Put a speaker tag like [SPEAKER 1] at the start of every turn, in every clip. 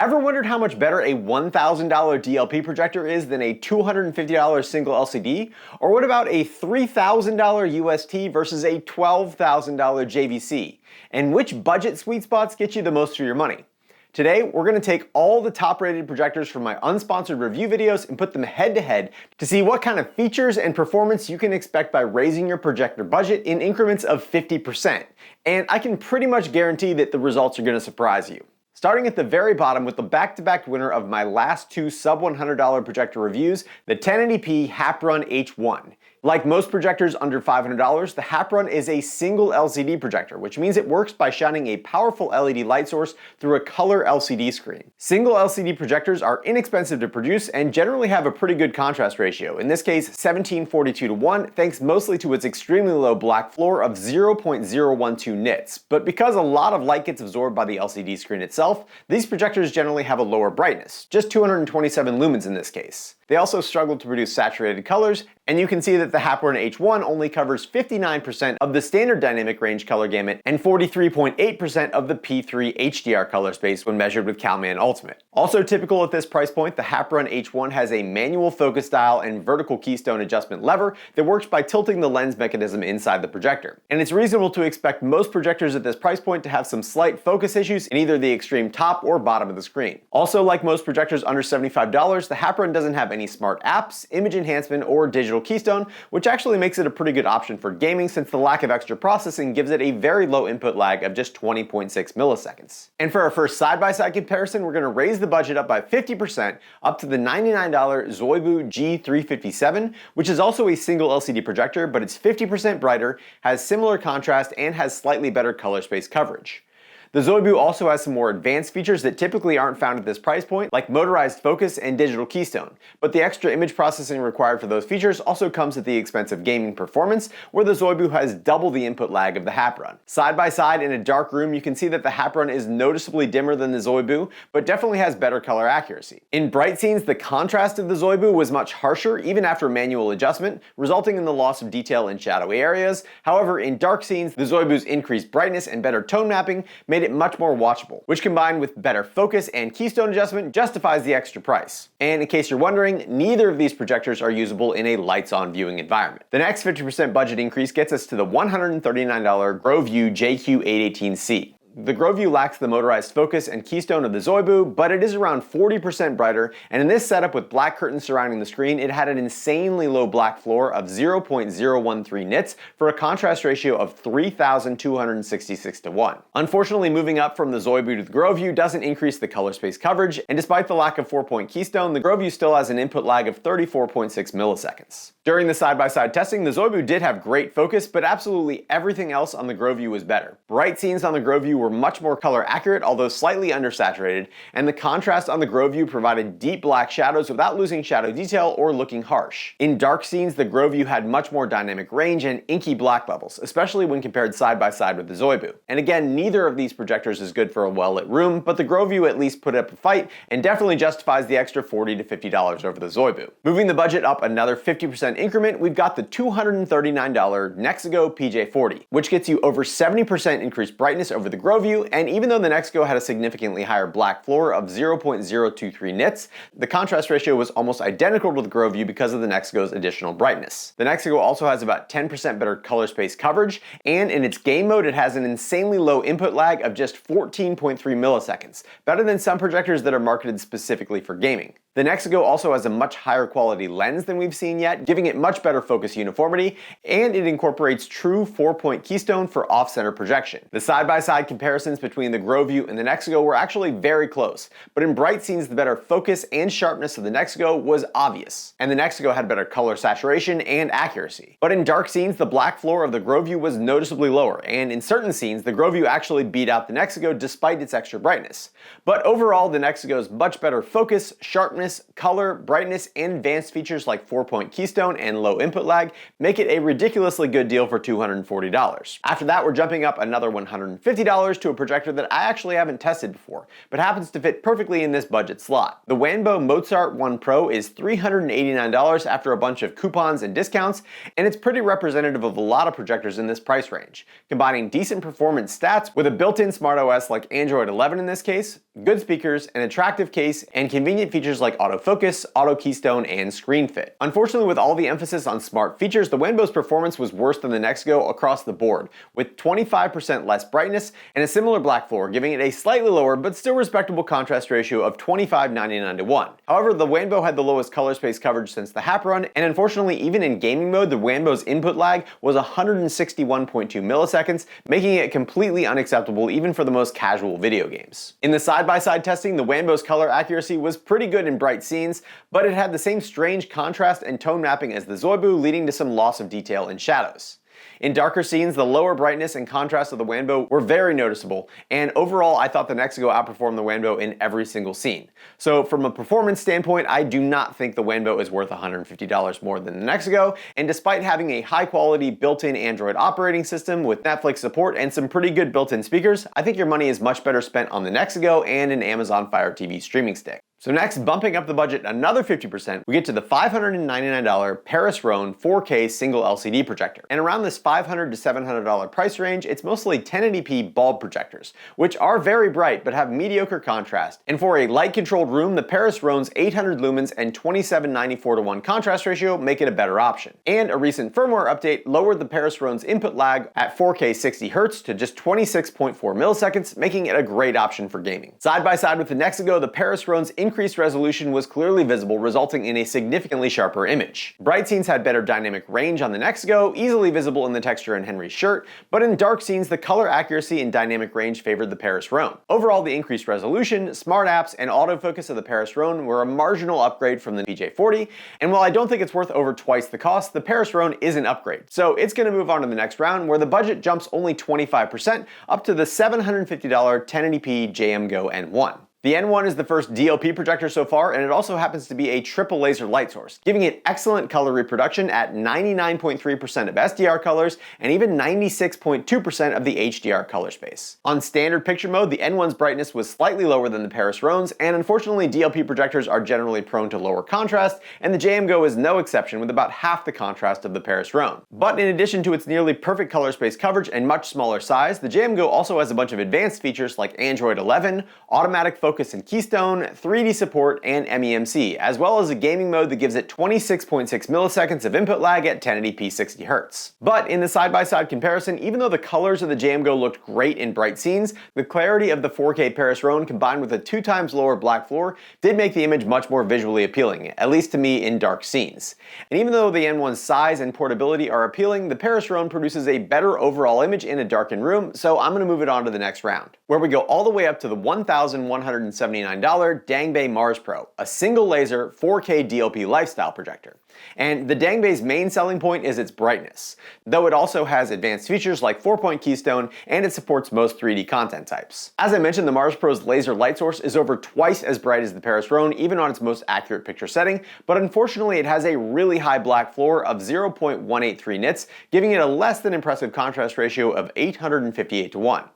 [SPEAKER 1] Ever wondered how much better a $1,000 DLP projector is than a $250 single LCD? Or what about a $3,000 UST versus a $12,000 JVC? And which budget sweet spots get you the most for your money? Today, we're going to take all the top-rated projectors from my unsponsored review videos and put them head-to-head to see what kind of features and performance you can expect by raising your projector budget in increments of 50%. And I can pretty much guarantee that the results are going to surprise you. Starting at the very bottom with the back-to-back winner of my last two sub-$100 projector reviews, the 1080p Happrun H1. Like most projectors under $500, the Happrun is a single LCD projector, which means it works by shining a powerful LED light source through a color LCD screen. Single LCD projectors are inexpensive to produce and generally have a pretty good contrast ratio, in this case 17:42:1, thanks mostly to its extremely low black floor of 0.012 nits. But because a lot of light gets absorbed by the LCD screen itself, these projectors generally have a lower brightness, just 227 lumens in this case. They also struggle to produce saturated colors, and you can see that the Happrun H1 only covers 59% of the standard dynamic range color gamut and 43.8% of the P3 HDR color space when measured with CalMan Ultimate. Also typical at this price point, the Happrun H1 has a manual focus dial and vertical keystone adjustment lever that works by tilting the lens mechanism inside the projector. And it's reasonable to expect most projectors at this price point to have some slight focus issues in either the extreme top or bottom of the screen. Also, like most projectors under $75, the Happrun doesn't have any smart apps, image enhancement, or digital keystone, which actually makes it a pretty good option for gaming since the lack of extra processing gives it a very low input lag of just 20.6 milliseconds. And for our first side-by-side comparison, we're going to raise the budget up by 50% up to the $99 Zoaybu GC357, which is also a single LCD projector, but it's 50% brighter, has similar contrast, and has slightly better color space coverage. The Zoaybu also has some more advanced features that typically aren't found at this price point, like motorized focus and digital keystone, but the extra image processing required for those features also comes at the expense of gaming performance, where the Zoaybu has double the input lag of the Happrun. Side by side in a dark room, you can see that the Happrun is noticeably dimmer than the Zoaybu, but definitely has better color accuracy. In bright scenes, the contrast of the Zoaybu was much harsher even after manual adjustment, resulting in the loss of detail in shadowy areas. However, in dark scenes, the Zoaybu's increased brightness and better tone mapping made it much more watchable, which combined with better focus and keystone adjustment justifies the extra price. And in case you're wondering, neither of these projectors are usable in a lights-on viewing environment. The next 50% budget increase gets us to the $139 Groview JQ818C. The Groview lacks the motorized focus and keystone of the Zoaybu, but it is around 40% brighter, and in this setup with black curtains surrounding the screen, it had an insanely low black floor of 0.013 nits for a contrast ratio of 3,266:1. Unfortunately, moving up from the Zoaybu to the Groview doesn't increase the color space coverage, and despite the lack of 4-point keystone, the Groview still has an input lag of 34.6 milliseconds. During the side-by-side testing, the Zoaybu did have great focus, but absolutely everything else on the Groview was better. Bright scenes on the Groview were much more color accurate, although slightly undersaturated, and the contrast on the Groview provided deep black shadows without losing shadow detail or looking harsh. In dark scenes, the Groview had much more dynamic range and inky black levels, especially when compared side by side with the Zoaybu. And again, neither of these projectors is good for a well-lit room, but the Groview at least put up a fight and definitely justifies the extra $40 to $50 over the Zoaybu. Moving the budget up another 50% increment, we've got the $239 Nexigo PJ40, which gets you over 70% increased brightness over the Groview, and even though the Nexigo had a significantly higher black floor of 0.023 nits, the contrast ratio was almost identical to the Groview because of the Nexigo's additional brightness. The Nexigo also has about 10% better color space coverage, and in its game mode it has an insanely low input lag of just 14.3 milliseconds, better than some projectors that are marketed specifically for gaming. The Nexigo also has a much higher quality lens than we've seen yet, giving it much better focus uniformity, and it incorporates true 4-point keystone for off-center projection. The side-by-side comparisons between the Groview and the Nexigo were actually very close, but in bright scenes the better focus and sharpness of the Nexigo was obvious, and the Nexigo had better color saturation and accuracy. But in dark scenes, the black floor of the Groview was noticeably lower, and in certain scenes, the Groview actually beat out the Nexigo despite its extra brightness. But overall, the Nexigo's much better focus, sharpness, sharpness, color, brightness, and advanced features like 4-point keystone and low input lag make it a ridiculously good deal for $240. After that, we're jumping up another $150 to a projector that I actually haven't tested before, but happens to fit perfectly in this budget slot. The Wanbo Mozart 1 Pro is $389 after a bunch of coupons and discounts, and it's pretty representative of a lot of projectors in this price range, combining decent performance stats with a built-in smart OS like Android 11 in this case, good speakers, an attractive case, and convenient features like autofocus, auto keystone, and screen fit. Unfortunately, with all the emphasis on smart features, the Wanbo's performance was worse than the Nexigo across the board, with 25% less brightness and a similar black floor, giving it a slightly lower but still respectable contrast ratio of 25:99:1. However, the Wanbo had the lowest color space coverage since the Happrun, and unfortunately, even in gaming mode, the Wanbo's input lag was 161.2 milliseconds, making it completely unacceptable even for the most casual video games. In the side-by-side testing, the Wanbo's color accuracy was pretty good in bright scenes, but it had the same strange contrast and tone mapping as the Zoaybu, leading to some loss of detail in shadows. In darker scenes, the lower brightness and contrast of the Wanbo were very noticeable, and overall I thought the Nexigo outperformed the Wanbo in every single scene. So from a performance standpoint, I do not think the Wanbo is worth $150 more than the Nexigo, and despite having a high quality built-in Android operating system with Netflix support and some pretty good built-in speakers, I think your money is much better spent on the Nexigo and an Amazon Fire TV streaming stick. So next, bumping up the budget another 50%, we get to the $599 Paris Rhone 4K single LCD projector. And around this $500 to $700 price range, it's mostly 1080p bulb projectors, which are very bright but have mediocre contrast. And for a light-controlled room, the Paris Rhone's 800 lumens and 27:94:1 contrast ratio make it a better option. And a recent firmware update lowered the Paris Rhone's input lag at 4K 60Hz to just 26.4 milliseconds, making it a great option for gaming. Side by side with the Nexigo, the Paris Rhone's increased resolution was clearly visible, resulting in a significantly sharper image. Bright scenes had better dynamic range on the Nexigo, easily visible in the texture in Henry's shirt, but in dark scenes, the color accuracy and dynamic range favored the Paris Rhone. Overall, the increased resolution, smart apps, and autofocus of the Paris Rhone were a marginal upgrade from the PJ40, and while I don't think it's worth over twice the cost, the Paris Rhone is an upgrade. So it's going to move on to the next round, where the budget jumps only 25%, up to the $750 1080p JMGO N1. The N1 is the first DLP projector so far, and it also happens to be a triple laser light source, giving it excellent color reproduction at 99.3% of SDR colors and even 96.2% of the HDR color space. On standard picture mode, the N1's brightness was slightly lower than the Paris Rhone's, and unfortunately DLP projectors are generally prone to lower contrast, and the JMGO is no exception with about half the contrast of the Paris Rhone. But in addition to its nearly perfect color space coverage and much smaller size, the JMGO also has a bunch of advanced features like Android 11, automatic focus and keystone, 3D support, and MEMC, as well as a gaming mode that gives it 26.6 milliseconds of input lag at 1080p 60Hz. But in the side-by-side comparison, even though the colors of the JMGO looked great in bright scenes, the clarity of the 4K Paris Rhone combined with a 2 times lower black floor did make the image much more visually appealing, at least to me in dark scenes. And even though the N1's size and portability are appealing, the Paris Rhone produces a better overall image in a darkened room, so I'm going to move it on to the next round, where we go all the way up to the $1,179 Dangbei Mars Pro, a single laser 4K DLP lifestyle projector. And the Dangbei's main selling point is its brightness, though it also has advanced features like 4-point keystone, and it supports most 3D content types. As I mentioned, the Mars Pro's laser light source is over twice as bright as the Paris Rhone, even on its most accurate picture setting, but unfortunately it has a really high black floor of 0.183 nits, giving it a less than impressive contrast ratio of 858:1.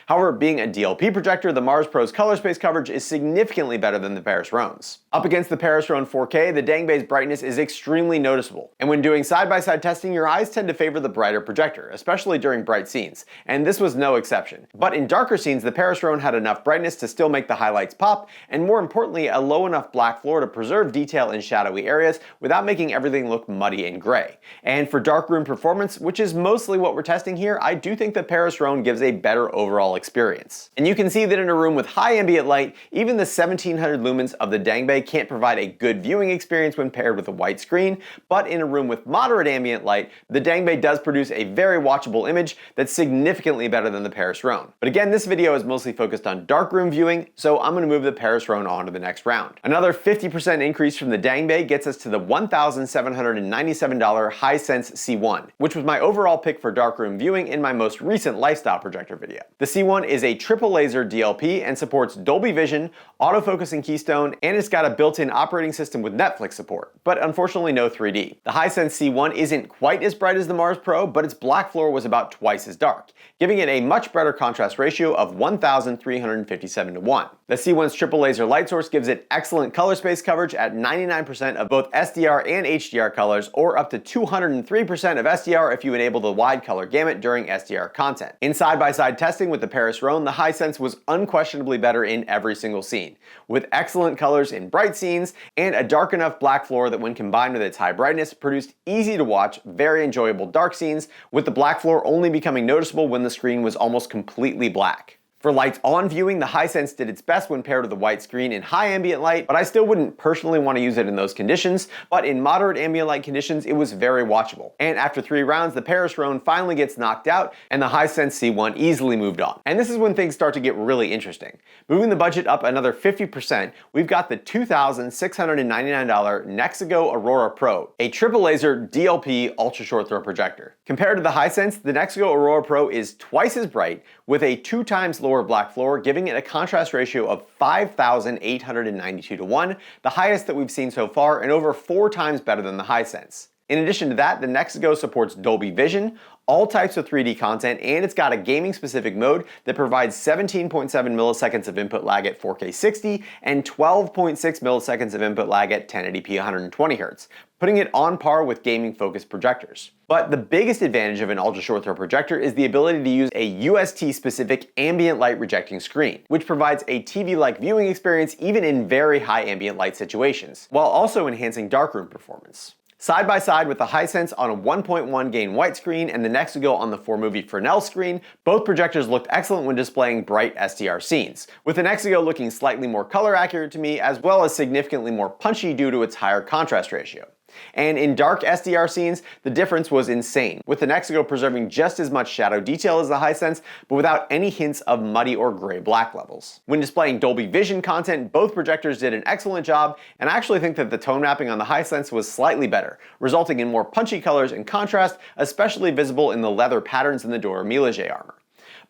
[SPEAKER 1] However, being a DLP projector, the Mars Pro's color space coverage is significantly better than the Paris Rhone's. Up against the Paris Rhone 4K, the Dangbei's brightness is extremely noticeable, and when doing side-by-side testing, your eyes tend to favor the brighter projector, especially during bright scenes, and this was no exception. But in darker scenes, the Paris Rhone had enough brightness to still make the highlights pop, and more importantly, a low enough black floor to preserve detail in shadowy areas without making everything look muddy and gray. And for darkroom performance, which is mostly what we're testing here, I do think the Paris Rhone gives a better overall experience. And you can see that in a room with high ambient light, even the 1700 lumens of the Dangbei can't provide a good viewing experience when paired with a white screen, but in a room with moderate ambient light, the Dangbei does produce a very watchable image that's significantly better than the Paris Rhone. But again, this video is mostly focused on darkroom viewing, so I'm going to move the Paris Rhone on to the next round. Another 50% increase from the Dangbei gets us to the $1,797 Hisense C1, which was my overall pick for darkroom viewing in my most recent lifestyle projector video. The C1 C1 is a triple laser DLP and supports Dolby Vision, autofocusing keystone, and it's got a built-in operating system with Netflix support, but unfortunately no 3D. The Hisense C1 isn't quite as bright as the Mars Pro, but its black floor was about twice as dark, giving it a much better contrast ratio of 1,357 to 1. The C1's triple laser light source gives it excellent color space coverage at 99% of both SDR and HDR colors, or up to 203% of SDR if you enable the wide color gamut during SDR content. In side-by-side testing with the Paris Rhone, the Hisense was unquestionably better in every single scene, with excellent colors in bright scenes and a dark enough black floor that when combined with its high brightness produced easy to watch, very enjoyable dark scenes, with the black floor only becoming noticeable when the screen was almost completely black. For lights on viewing, the Hisense did its best when paired with a white screen in high ambient light, but I still wouldn't personally want to use it in those conditions, but in moderate ambient light conditions it was very watchable. And after 3 rounds, the Paris Rhone finally gets knocked out and the Hisense C1 easily moved on. And this is when things start to get really interesting. Moving the budget up another 50%, we've got the $2,699 Nexigo Aurora Pro, a triple laser DLP ultra short throw projector. Compared to the Hisense, the Nexigo Aurora Pro is twice as bright with a 2 times lower black floor, giving it a contrast ratio of 5,892 to 1, the highest that we've seen so far and over 4 times better than the Hisense. In addition to that, the Nexigo supports Dolby Vision, all types of 3D content, and it's got a gaming-specific mode that provides 17.7 milliseconds of input lag at 4K 60 and 12.6 milliseconds of input lag at 1080p 120Hz, putting it on par with gaming-focused projectors. But the biggest advantage of an ultra short throw projector is the ability to use a UST-specific ambient light rejecting screen, which provides a TV-like viewing experience even in very high ambient light situations, while also enhancing darkroom performance. Side by side with the Hisense on a 1.1 gain white screen and the Nexigo on the 4-movie Fresnel screen, both projectors looked excellent when displaying bright SDR scenes, with the Nexigo looking slightly more color accurate to me as well as significantly more punchy due to its higher contrast ratio. And in dark SDR scenes, the difference was insane, with the Nexigo preserving just as much shadow detail as the Hisense, but without any hints of muddy or gray black levels. When displaying Dolby Vision content, both projectors did an excellent job, and I actually think that the tone mapping on the Hisense was slightly better, resulting in more punchy colors and contrast, especially visible in the leather patterns in the Dora Milaje armor.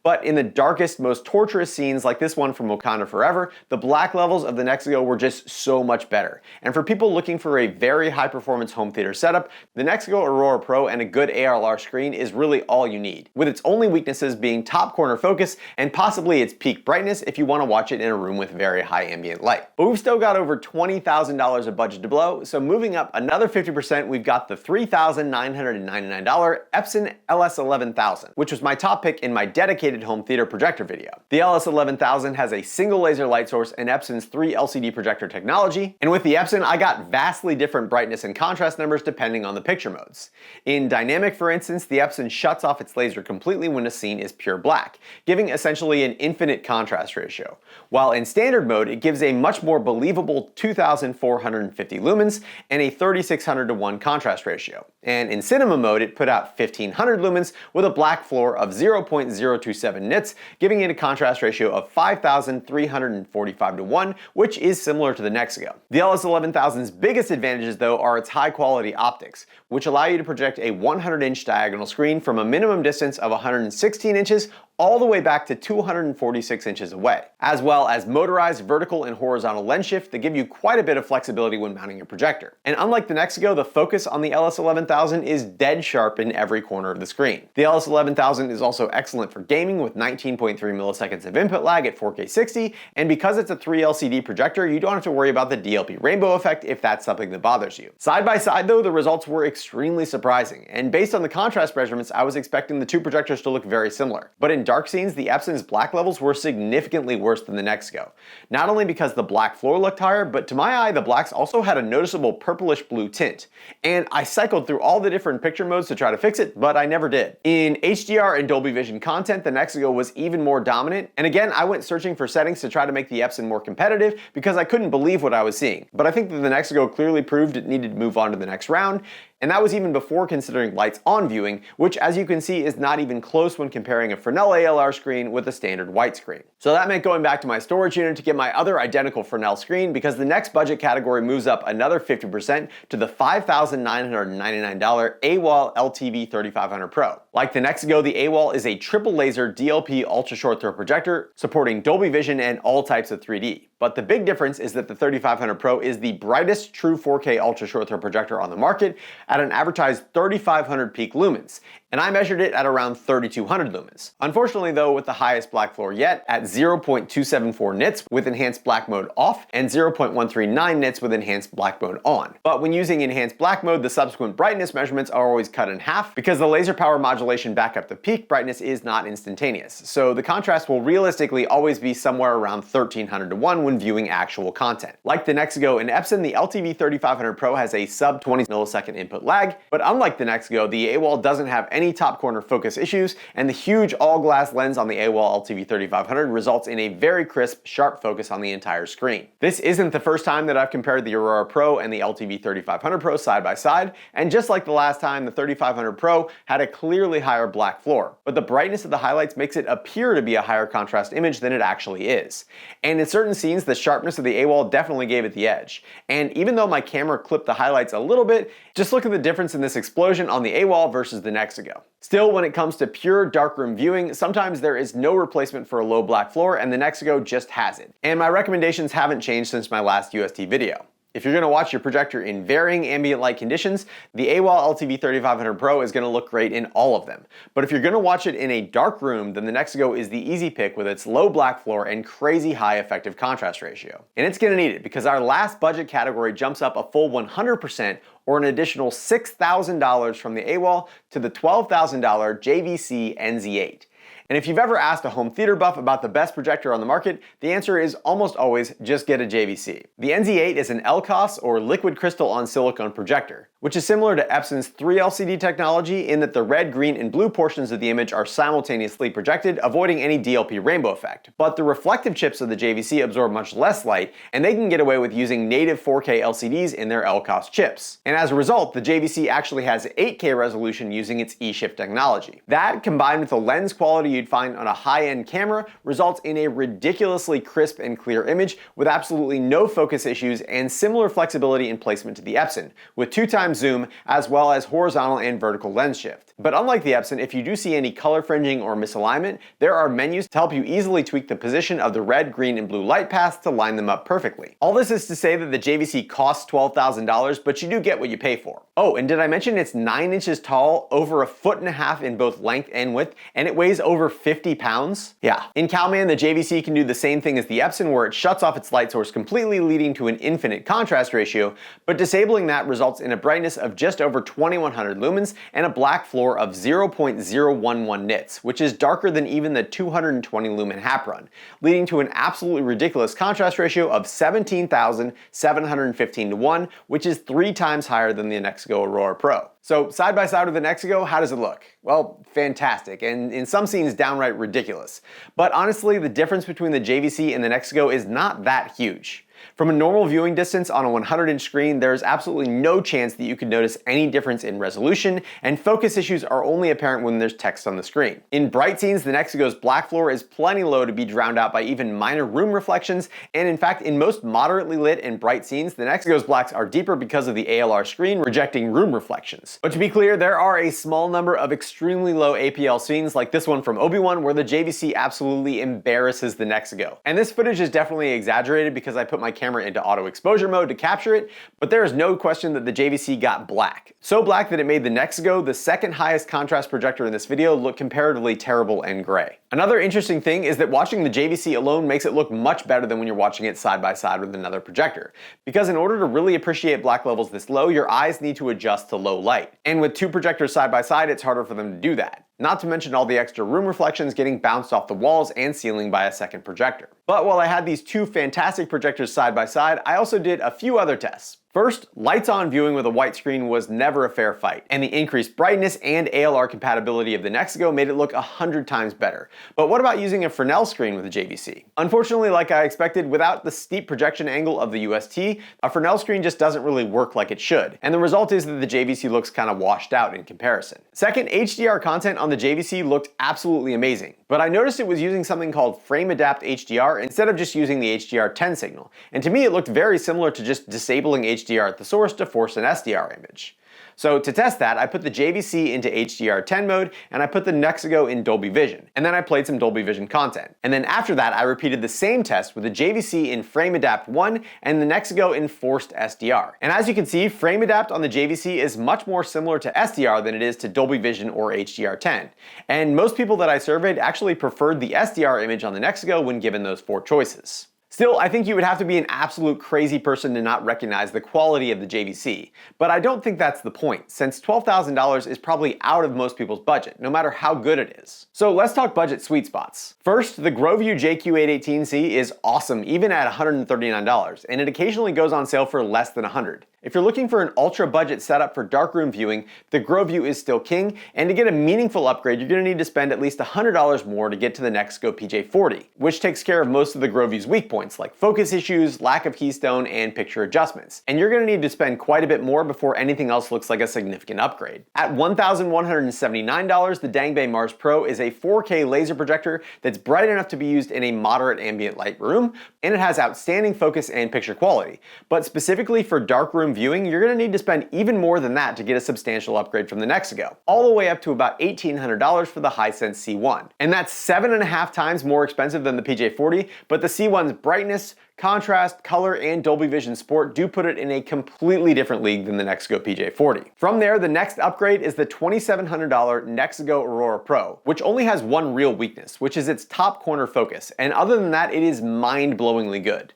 [SPEAKER 1] But in the darkest, most torturous scenes like this one from Wakanda Forever, the black levels of the Nexigo were just so much better. And for people looking for a very high performance home theater setup, the Nexigo Aurora Pro and a good ALR screen is really all you need, with its only weaknesses being top corner focus and possibly its peak brightness if you want to watch it in a room with very high ambient light. But we've still got over $20,000 of budget to blow, so moving up another 50%, we've got the $3,999 Epson LS11000, which was my top pick in my dedicated home theater projector video. The LS11000 has a single laser light source and Epson's 3 LCD projector technology, and with the Epson I got vastly different brightness and contrast numbers depending on the picture modes. In dynamic, for instance, the Epson shuts off its laser completely when a scene is pure black, giving essentially an infinite contrast ratio, while in standard mode it gives a much more believable 2,450 lumens and a 3,600 to 1 contrast ratio, and in cinema mode it put out 1,500 lumens with a black floor of 0.027 nits, giving it a contrast ratio of 5,345 to 1, which is similar to the Nexigo. The LS11000's biggest advantages though are its high quality optics, which allow you to project a 100-inch diagonal screen from a minimum distance of 116 inches all the way back to 246 inches away, as well as motorized vertical and horizontal lens shift that give you quite a bit of flexibility when mounting your projector. And unlike the Nexigo, the focus on the LS11000 is dead sharp in every corner of the screen. The LS11000 is also excellent for gaming with 19.3 milliseconds of input lag at 4K 60, and because it's a 3 LCD projector, you don't have to worry about the DLP rainbow effect if that's something that bothers you. Side by side though, the results were extremely surprising, and based on the contrast measurements, I was expecting the two projectors to look very similar. But in dark scenes, the Epson's black levels were significantly worse than the Nexigo. Not only because the black floor looked higher, but to my eye, the blacks also had a noticeable purplish blue tint. And I cycled through all the different picture modes to try to fix it, but I never did. In HDR and Dolby Vision content, the Nexigo was even more dominant, and again, I went searching for settings to try to make the Epson more competitive because I couldn't believe what I was seeing. But I think that the Nexigo clearly proved it needed to move on to the next round, and that was even before considering lights on viewing, which as you can see is not even close when comparing a Fresnel ALR screen with a standard white screen. So that meant going back to my storage unit to get my other identical Fresnel screen, because the next budget category moves up another 50% to the $5,999 AWOL LTV-3500 Pro. Like the Nexigo, the AWOL is a triple laser DLP ultra short throw projector supporting Dolby Vision and all types of 3D. But the big difference is that the 3500 Pro is the brightest true 4K ultra short throw projector on the market at an advertised 3500 peak lumens, and I measured it at around 3200 lumens. Unfortunately though, with the highest black floor yet at 0.274 nits with enhanced black mode off and 0.139 nits with enhanced black mode on. But when using enhanced black mode, the subsequent brightness measurements are always cut in half because the laser power modulation back up to peak brightness is not instantaneous. So the contrast will realistically always be somewhere around 1300 to 1 when viewing actual content. Like the Nexigo and Epson, the LTV-3500 Pro has a sub 20 millisecond input lag, but unlike the Nexigo, the AWOL doesn't have any top corner focus issues, and the huge all glass lens on the AWOL LTV-3500 results in a very crisp, sharp focus on the entire screen. This isn't the first time that I've compared the Aurora Pro and the LTV-3500 Pro side by side, and just like the last time, the 3500 Pro had a clearly higher black floor, but the brightness of the highlights makes it appear to be a higher contrast image than it actually is. And in certain scenes, the sharpness of the AWOL definitely gave it the edge. And even though my camera clipped the highlights a little bit, just look at the difference in this explosion on the AWOL versus the Nexigo. Still, when it comes to pure darkroom viewing, sometimes there is no replacement for a low black floor, and the Nexigo just has it. And my recommendations haven't changed since my last UST video. If you're going to watch your projector in varying ambient light conditions, the AWOL LTV-3500 Pro is going to look great in all of them. But if you're going to watch it in a dark room, then the Nexigo is the easy pick with its low black floor and crazy high effective contrast ratio. And it's going to need it because our last budget category jumps up a full 100% or an additional $6,000 from the AWOL to the $12,000 JVC NZ8. And if you've ever asked a home theater buff about the best projector on the market, the answer is almost always just get a JVC. The NZ8 is an LCOS or liquid crystal on silicone projector, which is similar to Epson's 3LCD technology in that the red, green, and blue portions of the image are simultaneously projected, avoiding any DLP rainbow effect. But the reflective chips of the JVC absorb much less light, and they can get away with using native 4K LCDs in their LCOS chips. And as a result, the JVC actually has 8K resolution using its E-Shift technology. That, combined with the lens quality you'd find on a high-end camera, results in a ridiculously crisp and clear image with absolutely no focus issues and similar flexibility in placement to the Epson, with 2x zoom as well as horizontal and vertical lens shift. But unlike the Epson, if you do see any color fringing or misalignment, there are menus to help you easily tweak the position of the red, green, and blue light paths to line them up perfectly. All this is to say that the JVC costs $12,000, but you do get what you pay for. Oh, and did I mention it's 9 inches tall, over 1.5 feet in both length and width, and it weighs over 50 pounds? Yeah. In Calman, the JVC can do the same thing as the Epson, where it shuts off its light source completely, leading to an infinite contrast ratio, but disabling that results in a brightness of just over 2100 lumens and a black floor of 0.011 nits, which is darker than even the 220 lumen Happrun, leading to an absolutely ridiculous contrast ratio of 17,715 to 1, which is 3 times higher than the Nexigo Aurora Pro. So side by side with the Nexigo, how does it look? Well, fantastic, and in some scenes downright ridiculous. But honestly, the difference between the JVC and the Nexigo is not that huge. From a normal viewing distance on a 100-inch screen, there is absolutely no chance that you could notice any difference in resolution, and focus issues are only apparent when there's text on the screen. In bright scenes, the Nexigo's black floor is plenty low to be drowned out by even minor room reflections, and in fact, in most moderately lit and bright scenes, the Nexigo's blacks are deeper because of the ALR screen rejecting room reflections. But to be clear, there are a small number of extremely low APL scenes like this one from Obi-Wan where the JVC absolutely embarrasses the Nexigo. And this footage is definitely exaggerated because I put my camera into auto exposure mode to capture it, but there is no question that the JVC got black. So black that it made the Nexigo, the second highest contrast projector in this video, look comparatively terrible and gray. Another interesting thing is that watching the JVC alone makes it look much better than when you're watching it side by side with another projector. Because in order to really appreciate black levels this low, your eyes need to adjust to low light. And with two projectors side by side, it's harder for them to do that. Not to mention all the extra room reflections getting bounced off the walls and ceiling by a second projector. But while I had these two fantastic projectors side by side, I also did a few other tests. First, lights on viewing with a white screen was never a fair fight, and the increased brightness and ALR compatibility of the Nexigo made it look 100 times better. But what about using a Fresnel screen with a JVC? Unfortunately, like I expected, without the steep projection angle of the UST, a Fresnel screen just doesn't really work like it should, and the result is that the JVC looks kind of washed out in comparison. Second, HDR content on the JVC looked absolutely amazing, but I noticed it was using something called Frame Adapt HDR instead of just using the HDR10 signal, and to me it looked very similar to just disabling HDR HDR at the source to force an SDR image. So to test that, I put the JVC into HDR10 mode and I put the Nexigo in Dolby Vision, and then I played some Dolby Vision content. And then after that, I repeated the same test with the JVC in Frame Adapt 1 and the Nexigo in Forced SDR. And as you can see, Frame Adapt on the JVC is much more similar to SDR than it is to Dolby Vision or HDR10. And most people that I surveyed actually preferred the SDR image on the Nexigo when given those 4 choices. Still, I think you would have to be an absolute crazy person to not recognize the quality of the JVC, but I don't think that's the point, since $12,000 is probably out of most people's budget, no matter how good it is. So let's talk budget sweet spots. First, the Groview JQ818C is awesome even at $139, and it occasionally goes on sale for less than $100. If you're looking for an ultra budget setup for darkroom viewing, the Groview is still king, and to get a meaningful upgrade, you're going to need to spend at least $100 more to get to the Nexigo PJ40, which takes care of most of the Groview's weak points like focus issues, lack of keystone, and picture adjustments. And you're going to need to spend quite a bit more before anything else looks like a significant upgrade. At $1,179, the Dangbei Mars Pro is a 4K laser projector that's bright enough to be used in a moderate ambient light room, and it has outstanding focus and picture quality. But specifically for darkroom viewing, you're going to need to spend even more than that to get a substantial upgrade from the Nexigo, all the way up to about $1,800 for the Hisense C1. And that's 7.5 times more expensive than the PJ40, but the C1's brightness, contrast, color, and Dolby Vision support do put it in a completely different league than the Nexigo PJ40. From there, the next upgrade is the $2,700 Nexigo Aurora Pro, which only has one real weakness, which is its top corner focus, and other than that, it is mind-blowingly good.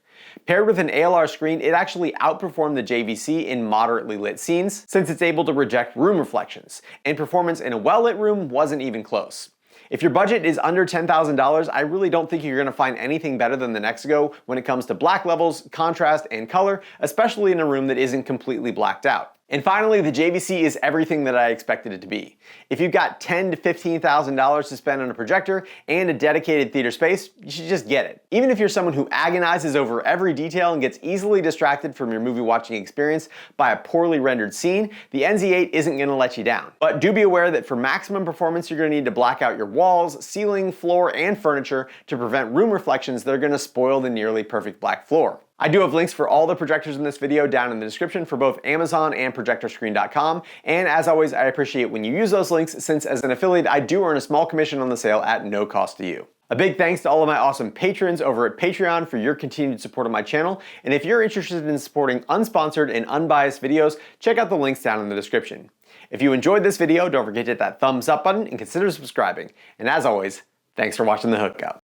[SPEAKER 1] Paired with an ALR screen, it actually outperformed the JVC in moderately lit scenes, since it's able to reject room reflections, and performance in a well-lit room wasn't even close. If your budget is under $10,000, I really don't think you're going to find anything better than the Nexigo when it comes to black levels, contrast, and color, especially in a room that isn't completely blacked out. And finally, the JVC is everything that I expected it to be. If you've got $10,000 to $15,000 to spend on a projector and a dedicated theater space, you should just get it. Even if you're someone who agonizes over every detail and gets easily distracted from your movie watching experience by a poorly rendered scene, the NZ8 isn't going to let you down. But do be aware that for maximum performance, you're going to need to black out your walls, ceiling, floor, and furniture to prevent room reflections that are going to spoil the nearly perfect black floor. I do have links for all the projectors in this video down in the description for both Amazon and projectorscreen.com, and as always, I appreciate when you use those links, since as an affiliate, I do earn a small commission on the sale at no cost to you. A big thanks to all of my awesome patrons over at Patreon for your continued support of my channel, and if you're interested in supporting unsponsored and unbiased videos, check out the links down in the description. If you enjoyed this video, don't forget to hit that thumbs up button and consider subscribing, and as always, thanks for watching The Hookup.